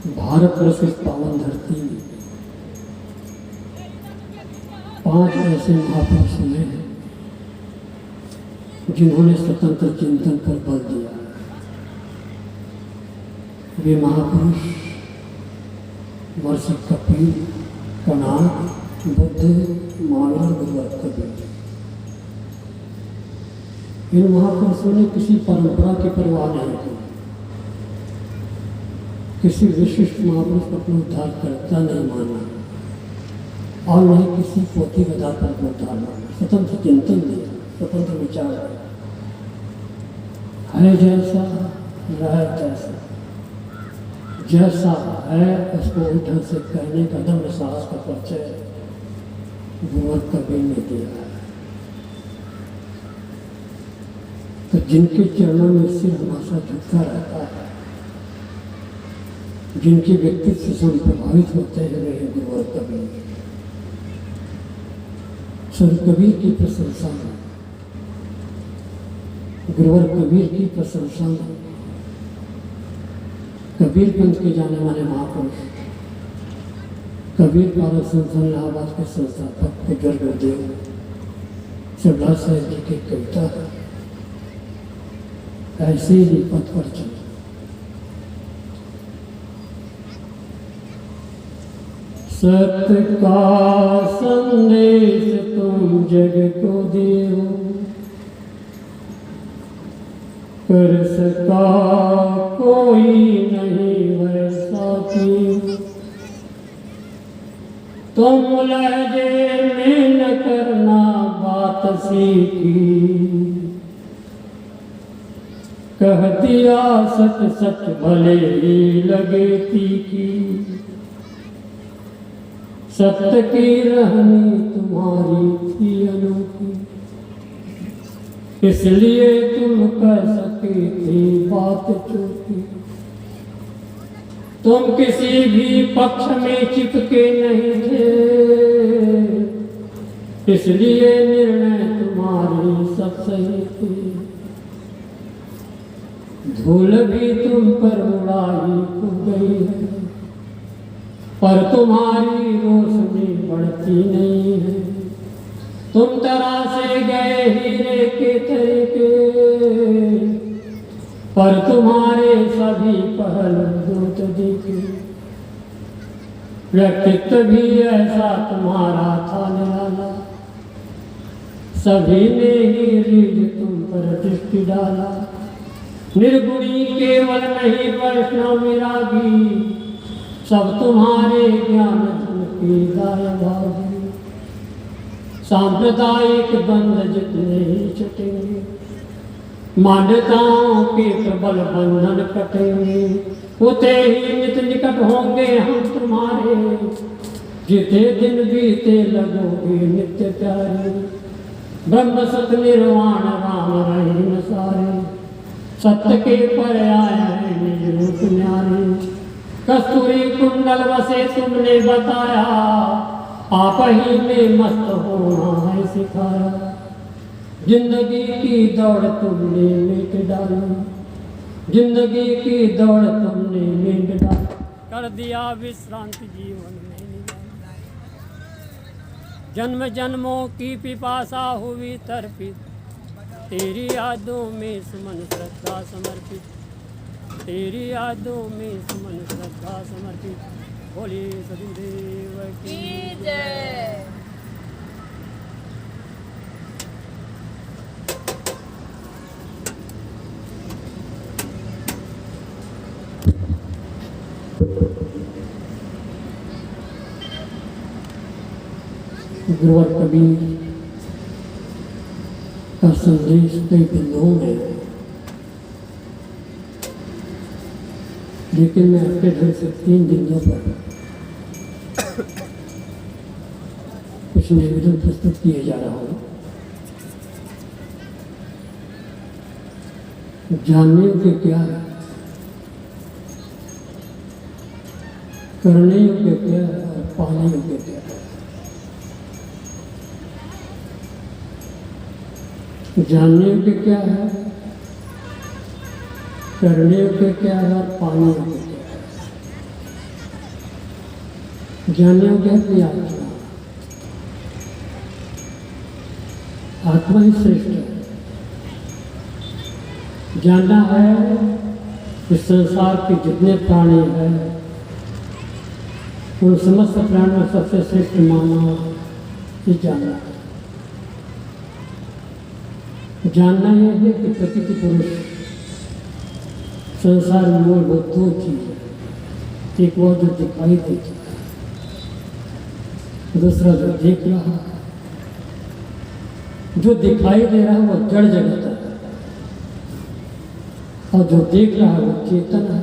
भारतवर्ष इस पावन धरती में 5 ऐसे महापुरुष हुए हैं जिन्होंने स्वतंत्र चिंतन पर बल दिया। वे महापुरुष महर्षि कपिल, कणाद, बुद्ध, मानव, गुरुवर कबीर। इन महापुरुषों ने किसी परंपरा की परवाह नहीं की, किसी विशिष्ट महापुरुष को अपना उद्धार करता नहीं माना और नहीं किसी पोथी के आधार पर उद्धार माना। स्वतंत्र चिंतन दिया, स्वतंत्र विचार है, जैसा रहे तैसा, जैसा है उसको ढंग से कहने का दम साहस का परिचय गुरुवर कबीर ने दिया है। तो जिनके चरणों में सिर हमेशा झुकता रहता है, जिनके व्यक्तित्व से हम प्रभावित होते हैं, वे गुरुवर कबीर। संत कबीर की प्रशंसा में, गुरुवर कबीर की प्रशंसा में कबीर पंथ के जाने वाले महापुरुष कबीर पारक संस्थान इलाहाबाद के संस्थापक पूज्य गुरुदेव सरदार साहब जी की कविता है, ऐसे ही पथ पर चले। सत्य का संदेश तुम जग को दियो, कर सका कोई नहीं वैसा की। तुम लहजे में न करना बात सीखी, कह दिया सच सच भले ही लगे तीखी। सत्य की रहनी तुम्हारी थी अनोखी, इसलिए तुम कह सके थी बात चोटी। तुम किसी भी पक्ष में चिपके नहीं थे, इसलिए निर्णय तुम्हारी सब सही थी। धूल भी तुम पर उड़ाई हो गई है, पर तुम्हारी रोशनी बढ़ती नहीं है। तुम तरासे गए हीरे के तरीके, पर तुम्हारे सभी पहलू दूत दिखे। व्यक्तित्व भी ऐसा तुम्हारा था निराला, सभी ने ही रीझ तुम पर दृष्टि डाला। निर्गुणी केवल नहीं वैष्णव विरागी, सब तुम्हारे ज्ञान धन की दाय भागी। सांप्रदायिक बंध जितने ही छटेंगे, मान्यताओं के प्रबल बंधन कटेंगे। उते ही नित निकट होंगे हम तुम्हारे, जिते दिन बीते लगोगे नित्य प्यारे। ब्रह्म सत निर्वाण राम रहीम सारे, सत्य के पर्याय हैं निज रूप न्यारे। कस्तूरी कुंडल वसे तुमने बताया, आप ही में मस्त होना है सिखाया। जिंदगी की दौड़ तुमने मिट डाली, जिंदगी की दौड़ तुमने मिट डाली। कर दिया विश्रांति जीवन में निवास, जन्म जन्मों की पिपासा हुई तर्पित। तेरी यादों में सुमन श्रद्धा समर्पित, तेरी यादों में सुमन श्रद्धा समर्पित। बोलिए सदगुरुदेव की जय। गुरुवर कबीर का संदेश कई बिंदुओं में है, लेकिन मैं आपके ढंग से 3 बिंदुओं पर कुछ निवेदन प्रस्तुत किए जा रहा हूँ। जानने योग्य क्या है, करने योग्य क्या है और पाने योग्य क्या है। जानने योग्य क्या है, करने योग्य क्या है और पाने योग्य क्या है। ज्ञानियों के अपनी आत्मा, आत्मा ही श्रेष्ठ है। जानना है इस संसार के जितने प्राणी हैं उन समस्त प्राणियों में सबसे श्रेष्ठ मानव ही जानना है। जानना यह है कि प्रकृति पुरुष संसार में मूलभूत दो चीज है, एक वो जो दिखाई देती है, दूसरा जो देख रहा है। जो दिखाई दे रहा है वो जड़ जगत है और जो देख रहा है वो चेतन है।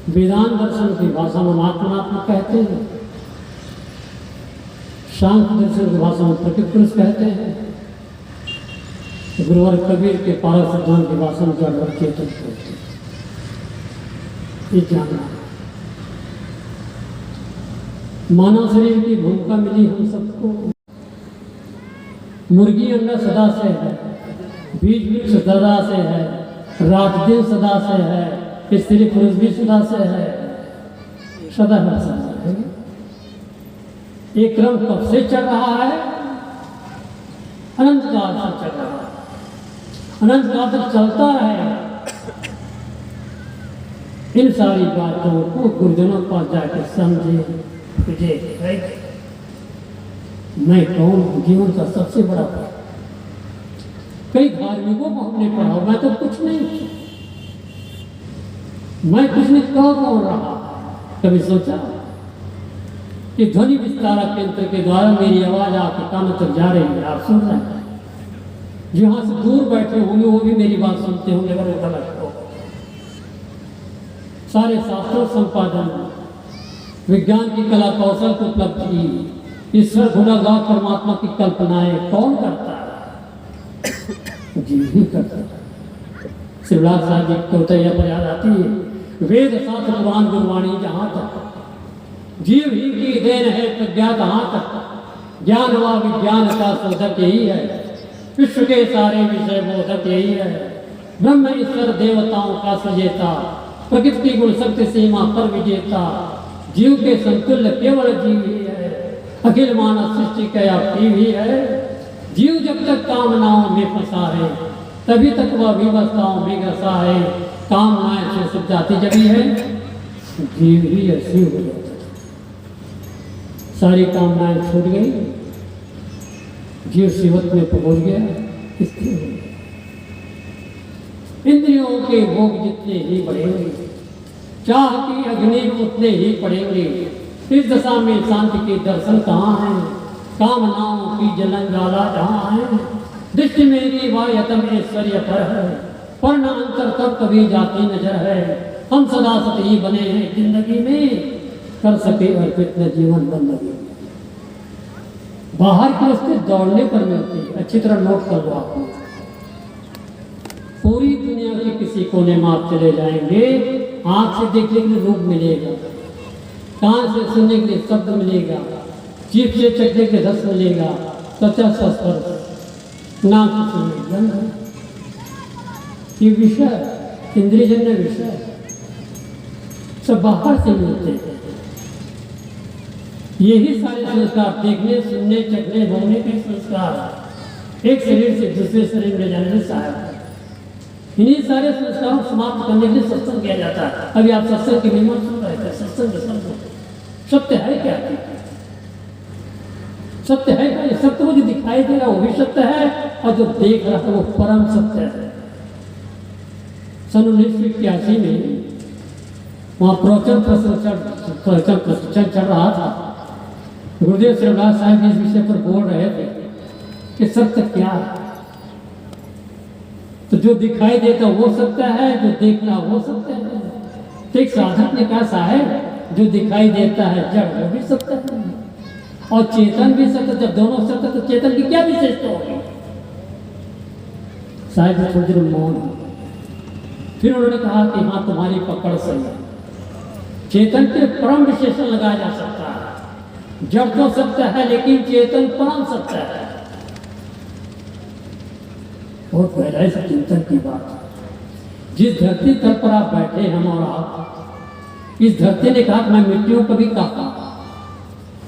वेदांत दर्शन की भाषा में आत्मात्मा कहते हैं, शांत दर्शन की भाषा में प्रकृति पुरुष कहते हैं, गुरुवर कबीर के पारक सिद्धांत की भाषा में जड़ और चेतन कहते हैं। ये जानना मानव शरीर की भूमिका मिली हम सबको। मुर्गी अंडा सदा से है, बीज वृक्ष सदा से है, रात दिन सदा से है, स्त्री पुरुष भी सदा से है, सदा है। एक क्रम कब से चल रहा है? अनंत काल से चल रहा है, अनंत काल तक चलता है। इन सारी बातों को गुरुजनों पर जाकर समझे, तुझे मैं कौन हूं, जीवन का सबसे बड़ा पाठ। कई धार्मिकों को हमने पढ़ा, मैं तो कुछ नहीं, मैं कुछ नहीं कौन रहा। कभी सोचा कि ध्वनि विस्तारक यंत्र के द्वारा मेरी आवाज आपके कान तक जा रही है, आप सुन रहे हैं। जहां से दूर बैठे होंगे वो भी मेरी बात सुनते होंगे, अगर वो गलत हो। सारे शास्त्रों संपादन, विज्ञान की कला कौशल की उपलब्धि, ईश्वर गुणागार परमात्मा की कल्पनाएं कौन करता है? जीव ही करता है। शिवराज साहब जी कविता पर याद आती है, वेद शास्त्र पुराण गुरवाणी जहां तक, जीव ही की देन है प्रज्ञा तहां तक, ज्ञान व विज्ञान का शोधक यही है, विश्व के सारे विषय बोधक यही है। ब्रह्म ईश्वर देवताओं का सजेता, प्रकृति गुण शक्ति सीमा पर विजेता, जीव के संतुल्य केवल जीव ही है, अखिल मानव सृष्टि का भी है। जीव जब तक कामनाओं में फंसा है तभी तक वह विवस्थाओं में ग्रसा है, कामनाएं से सुख जाती जगी है, जीव ही ऐसी हो जाता है। सारी कामनाएं छूट गई, जीव शिवत में पहुंच गया, स्थिर हो गया। इंद्रियों के भोग जितने ही बढ़ेंगे, चाह की अग्नि उतने ही पड़ेंगे। इस दशा में शांति के दर्शन कहाँ हैं? कामनाओं की जलन ज्वाला जहाँ है। दृष्टि मेरी वायतम ऐश्वर्य पर है, पर न अंतर तब कभी जाती नजर है। हम सदा सत ही बने हैं जिंदगी में, कर सके अर्पित न जीवन बंदगी। बाहर की वस्तु दौड़ने पर मिलती है, अच्छी तरह नोट कर लो आपको। पूरी दुनिया के किसी कोने में आप चले जाएंगे, आंख से देखने के लिए रूप मिलेगा, कान से सुनने के लिए शब्द मिलेगा, जीभ से चखने के रस मिलेगा, त्वचा स्पर्श, नाक से सुनने गंध। ये विषय इंद्रियजन्य विषय सब बाहर से मिलते हैं। यही सारे संस्कार, देखने सुनने चखने भोगने के संस्कार एक शरीर से दूसरे शरीर में जाने में सहायक है। इन्हीं सारे संस्कारों को समाप्त करने के लिए सत्संग किया जाता है। अभी आप सत्संग की महिमा सुन रहे थे, सत्संग सत्य है क्या? सत्य है क्या? सत्य वो जो दिखाई दे रहा है वो भी सत्य है, और जो देख रहा है वो परम सत्य है। सन 1981 में वहाँ प्रवचन चल रहा था। गुरुदेव शिवराज साहब इस विषय पर बोल रहे थे कि सत्य क्या है। तो जो दिखाई देता वो सत्य है, जो देखना वो सत्य है। तो एक साधक ने कहा, साहब जो दिखाई देता है जड़ वो भी सत्य है और चेतन भी सत्य। जब दोनों सत्य तो चेतन की क्या विशेषता होगी? साहब थोड़ी देर मौन। फिर उन्होंने कहा कि हाँ तुम्हारी पकड़ सही है, चेतन के परम विशेषण लगाया जा सकता है। जड़ तो सत्य है लेकिन चेतन परम सत्य है। बहुत गहराई से चिंतन की बात। जिस धरती तल पर आप बैठे हम और आप, इस धरती ने कहा कि मैं मिट्टी हूं, कभी कहा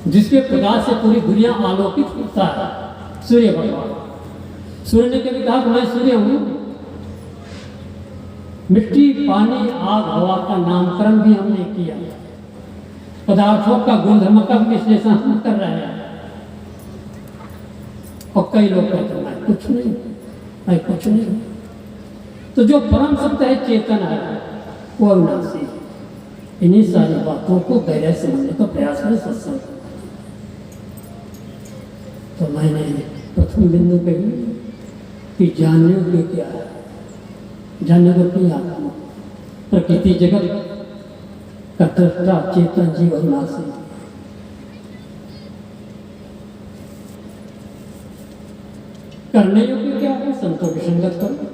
जिसके प्रकाश से पूरी दुनिया आलोकित होता है, सूर्य भगवान। सूर्य ने कभी कहा कि मैं सूर्य हूं। मिट्टी, पानी, आग, हवा का नामकरण भी हमने किया, पदार्थों का गुणधर्म का विश्लेषण हम कर रहे हैं। और कई लोग कहते हैं मैं कुछ नहीं, मैं कुछ नहीं। तो जो परम सत्य है, चेतन है, वो अविनाशी है। इन्हीं सारी बातों को गहराई से समझने का प्रयास करें सत्संग। तो मैंने प्रथम बिंदु कही कि जानने के क्या है, जानने को अपनी आत्मा, प्रकृति जगत का दृष्टा, चेतन, जीव अविनाशी। करने योग्य क्या है, संतों की संगत करो।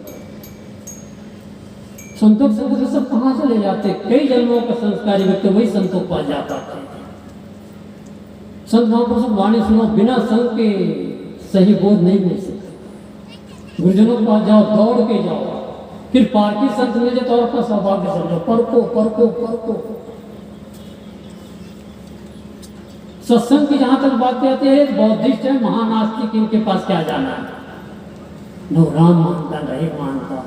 संतों की संगत सब कहां चले जाते, कई जन्मों का संस्कारी व्यक्ति वही संतों के पास जा पाते। संत महापुरुषों वाणी सुनो, बिना संग के सही बोध नहीं मिल सकता। गुरुजनों के पास जाओ, दौड़ के जाओ, फिर पारकी संत मिल जाए तो आपका सौभाग्य समझो। परको परको परको। सत्संग की जहां तक बात आती है, बौद्धिस्ट है, महानास्तिक, इनके पास क्या जाना है। न राम मानता, नहीं मानता।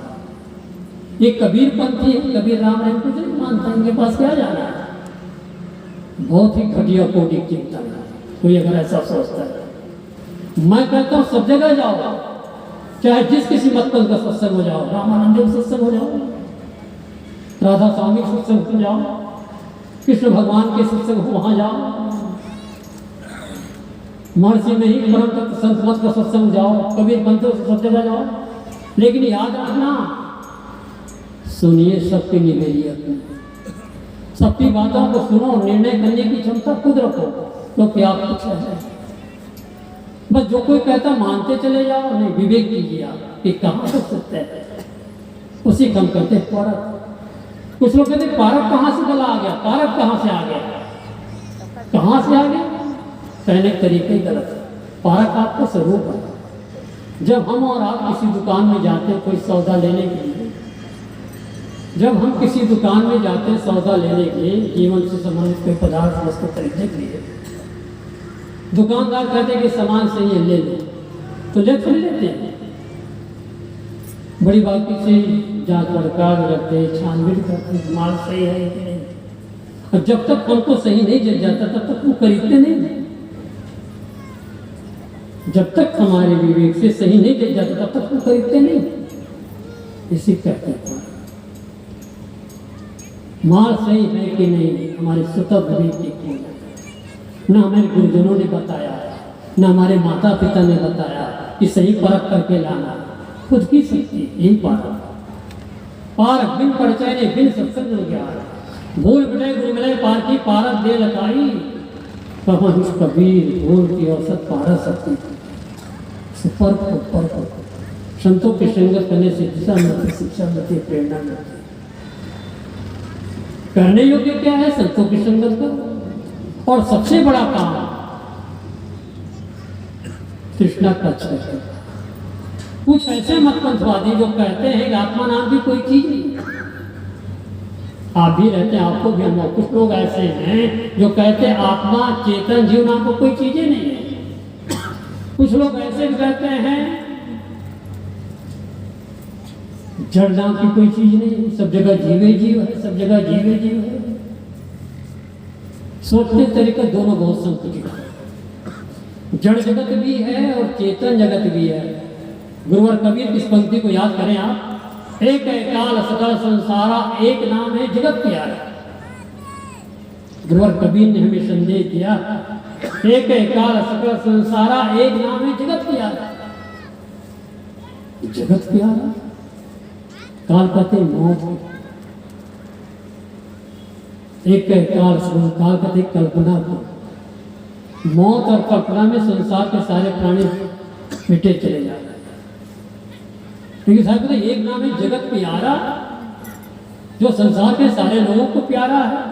ये कबीर पंथी है, कबीर राम रहीम कुछ नहीं मानता, इनके पास क्या जाना है। बहुत ही घटिया कोटि की चिंतन है कोई अगर ऐसा सोचता है। मैं कहता हूं सब जगह जाओ, चाहे जिस किसी मतपंथ का सत्संग हो जाओ, रामानंद का सत्संग हो जाओ, राधा स्वामी सत्संग हो जाओ, कृष्ण भगवान के सत्संग हो वहां जाओ, महर्षि में ही परम तत्व संत मत का सत्संग जाओ, कबीर पंथों से सब जगह जाओ। लेकिन याद रखना, सुनिए सबकी निवेदियत, सबकी बातों को सुनो, निर्णय करने की क्षमता खुद रखो, तो क्या कुछ है। बस जो कोई कहता मानते चले जाओ, नहीं, विवेक कीजिए आप कि कहाँ से सत्य है। उसी कम करते पारक। कुछ लोग कहते पारक कहाँ से गला आ गया, पारक कहाँ से आ गया, कहाँ से आ गया। कहने के तरीके ही गलत है। पारक आपका स्वरूप है। जब हम और आप किसी दुकान में जाते हैं कोई सौदा लेने के लिए, जब हम किसी दुकान में जाते हैं सौदा लेने के लिए, जीवन से संबंधित कोई पदार्थ वस्तु खरीदने के लिए, दुकानदार कहते हैं कि सामान सही है, ले लो, तो ले थोड़ी लेते हैं। बड़ी बात से जांच पड़ताल करते, छानबीन करते, माल सही है कि नहीं। और जब तक हमको सही नहीं जल जाता तब तक हम खरीदते नहीं। जब तक हमारे विवेक से सही नहीं जल जाता तब तक हम खरीदते नहीं। इसी कहते हैं माल सही है कि नहीं हमारे स्वतः विवेक की खोज। न हमारे गुरुजनों ने बताया, न हमारे माता पिता ने बताया कि सही परख करके लाना, खुद की शक्ति यही पारक बिन परिचय ने बिन सत्संग ज्ञान, भूल मिले गुरु मिले पार की पारक दे लगाई, पवन कबीर भूल की औसत पारक सकती। संतों की संगत करने से दिशा मिलती, शिक्षा मिलती, प्रेरणा मिलती। करने योग्य क्या है, संतों की संगत करो। और सबसे बड़ा काम तृष्णा का क्षय। कुछ ऐसे मतपंथवादी जो कहते हैं कि आत्मा नाम की कोई चीज नहीं, आप भी रहते हैं, आपको भी हम। कुछ लोग ऐसे हैं जो कहते हैं आत्मा चेतन जीव नाम को कोई चीजें नहीं है। कुछ लोग ऐसे भी कहते हैं जड़ नाम की कोई चीज नहीं, सब जगह जीवे जीव है, सब जगह जीवे जीव है। सोचने तरीका दोनों बहुत संकुचित है। जड़ जगत भी है और चेतन जगत भी है। गुरुवर कबीर इस पंक्ति को याद करें आप, एक है काल सकल संसारा, एक नाम है जगत प्यारा। गुरुवर कबीर ने हमें संदेश दिया, एक है काल सकल संसारा, एक नाम है जगत प्यारा। जगत प्यारा, काल कहते मौत, एक है काल कहते कल्पना को। मौत और कल्पना में संसार के सारे प्राणी मिटे चले जा रहे हैं। लेकिन साहब तो एक नाम है जगत प्यारा, जो संसार के सारे लोगों को प्यारा है।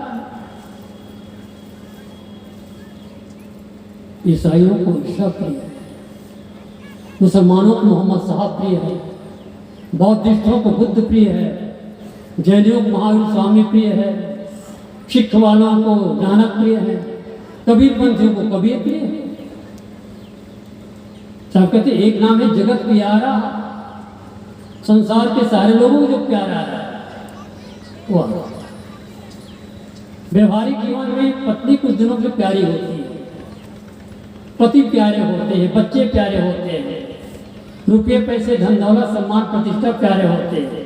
ईसाइयों को ईसा प्रिय है, मुसलमानों को मोहम्मद साहब प्रिय है, बौद्धिस्टों को बुद्ध प्रिय है, जैनियों को महावीर स्वामी प्रिय है, सिख वालों को नानक प्रिय है, कबीरपंथियों को कबीर प्रिय है। सब कहते एक नाम है जगत प्यारा, संसार के सारे लोगों को जो प्यारा है वो। व्यवहारिक जीवन में पत्नी कुछ दिनों के प्यारी होती है, पति प्यारे होते हैं, बच्चे प्यारे होते हैं, रुपये पैसे धन दौलत सम्मान प्रतिष्ठा प्यारे होते हैं,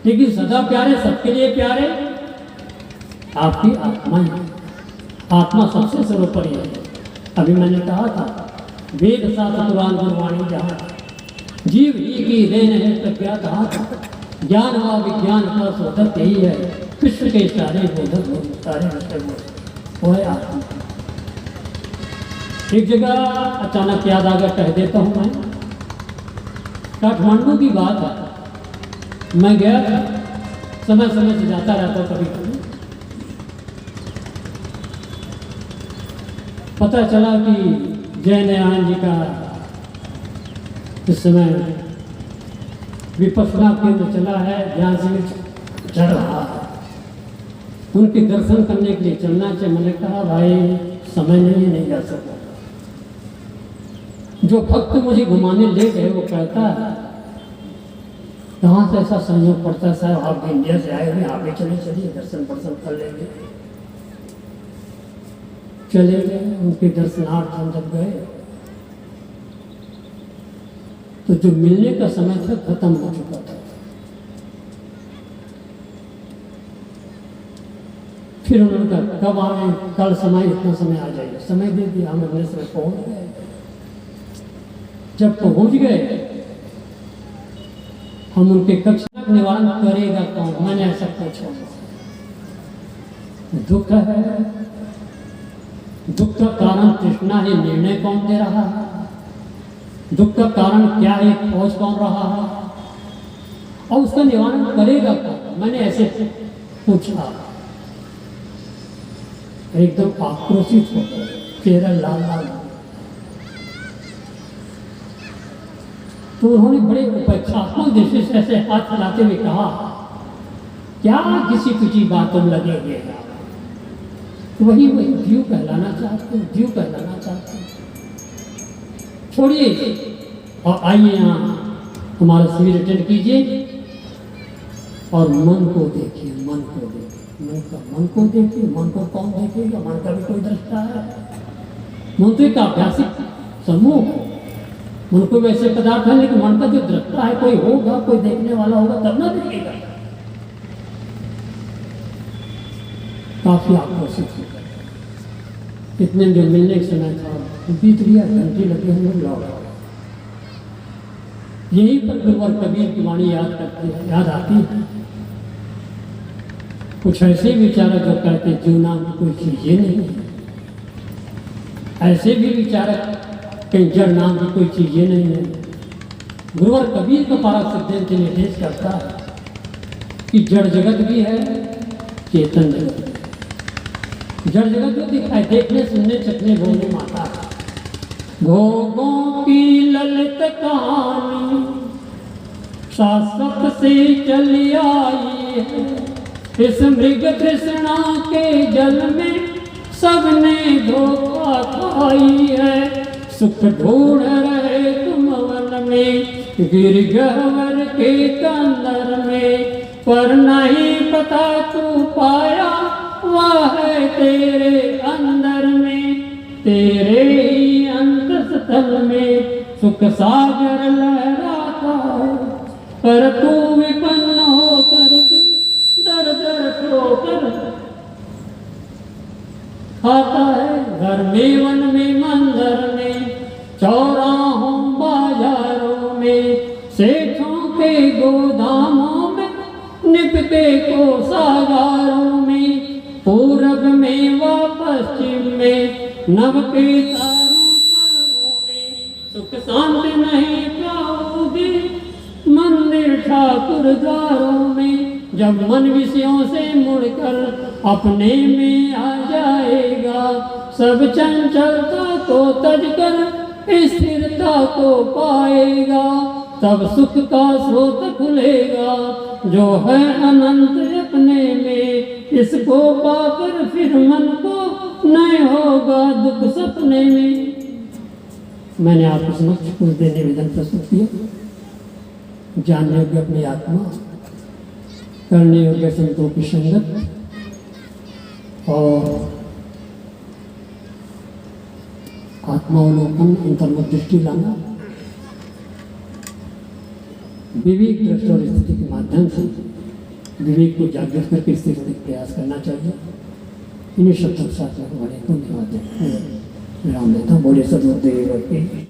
लेकिन सदा प्यारे सबके लिए प्यारे आपकी आत्मा है। आत्मा सबसे सर्वोपरि है। अभी मैंने कहा था वेद शास्त्र पुराण गुरवाणी जहाँ जीव ही की देन है प्रज्ञात हाथ, ज्ञान व विज्ञान का शोधक यही है, विश्व के सारे बोधक सारे वो है आत्मा। एक जगह अचानक याद आ गया, कह देता हूँ मैं। काठमांडू की बात है, मैं गया था, समय समय से जाता रहता हूँ कभी कभी। पता चला कि जयनारायण जी का इस समय विपश्यना केंद्र चला है, ध्यान से चल रहा है। उनके दर्शन करने के लिए चलना चाहिए। मैंने कहा भाई समय नहीं जा सकता। जो भक्त मुझे घुमाने ले गए वो कहता है कहाँ से ऐसा संयोग पड़ता है, साहब आप इंडिया से आए हुए, आप ही चलिए दर्शन कर लेंगे। चले गए, उनके दर्शनार्थ हम जब गए तो जो मिलने का समय था खत्म हो चुका था। फिर उन्होंने कहा कब आए, कल समय इतना समय आ जाएगा, समय दे दिया, हम अगले समय पहुंच गए। जब पहुंच गए हम उनके कक्षा निवारण करेगा कौन, मैंने ऐसा पूछा। दुख है, दुख का कारण तृष्णा है, निर्णय कौन दे रहा है? दुख का कारण क्या है, खोज कौन रहा है, और उसका निवारण करेगा कौन? मैंने ऐसे पूछा। एकदम आक्रोशित हो गए, चेहरा लाल लाल। तो उन्होंने बड़े उपेक्षात्मक दृष्टि से ऐसे हाथ हिलाते हुए कहा, क्या किसी पिछी बातों में लगेंगे? वही जीव कहलाना चाहते हैं, जीव कहलाना चाहते हैं। छोड़िए और आइए यहाँ हमारा शिविर अटेंड कीजिए और मन को देखिए, मन को देखिए, मन को देखिए। मन को कौन देखेगा? मन का भी कोई दृष्टा है? मन तो एक आभ्यासिक समूह है, मन को वैसे पदार्थ है, लेकिन मन का जो दृष्टा है कोई होगा, कोई देखने वाला होगा तब ना देखेगा। काफी आक्रोशित हो गए। इतने जो मिलने के समय था बीत गया, घंटे लगे हम लोग लौट आए। यहीं पर गुरुवर कबीर की वाणी याद आती है। कुछ ऐसे विचारक जो कहते जीवना में कोई चीज ही नहीं है, ऐसे भी विचारक कहीं जड़ नाम की कोई चीज ही नहीं है। गुरुवर कबीर का पारक सिद्धांत निर्देश करता है कि जड़ जगत भी है, चेतन जगत भी है। जड़ जगत जो दिखाई देखने सुनने चखने बोलने माता है, भोगों की ललित कहानी शाश्वत से चली आई है। इस मृग तृष्णा के जल में सबने धोखा खाई है। सुख ढूंढ रहे तुम वन में, गिर गहवर के कंदर में, पर नहीं पता तू पाया वह है तेरे अंदर में। तेरे ही अंतस्थल में सुख सागर लहराता है, पर तू विपन्न होकर दर दर ठोकर खाता है। घर में वन में मंदिर में, चौराहों बाजारों में, सेठों के गोदामों में, निपटे को सागारों में, पूरब में व पश्चिम में, नव के तारों में, सुख शांति नहीं पाओगे मंदिर ठाकुर द्वारों में। जब मन विषयों से मुड़कर अपने में आ जाएगा, सब चंचलता को तजकर स्थिरता को पाएगा। तब सुख का स्रोत खुलेगा, जो है अनंत अपने में, इसको पाकर फिर मन को नहीं होगा दुख सपने में। मैंने आपको समक्ष कुछ देने निवेदन प्रस्तुत किया। जानने योग्य अपनी आत्मा, करने योग्य संतों की संगत और आत्मावलोकन अंतर्मुख दृष्टि लाना, विवेक दृष्टि और स्थिति के माध्यम से विवेक को जागृत करके स्थिति का प्रयास करना चाहिए। इन्हीं शब्दों के साथ में बड़े को धन्यवाद राम देता। बोले सदगुरुदेव की।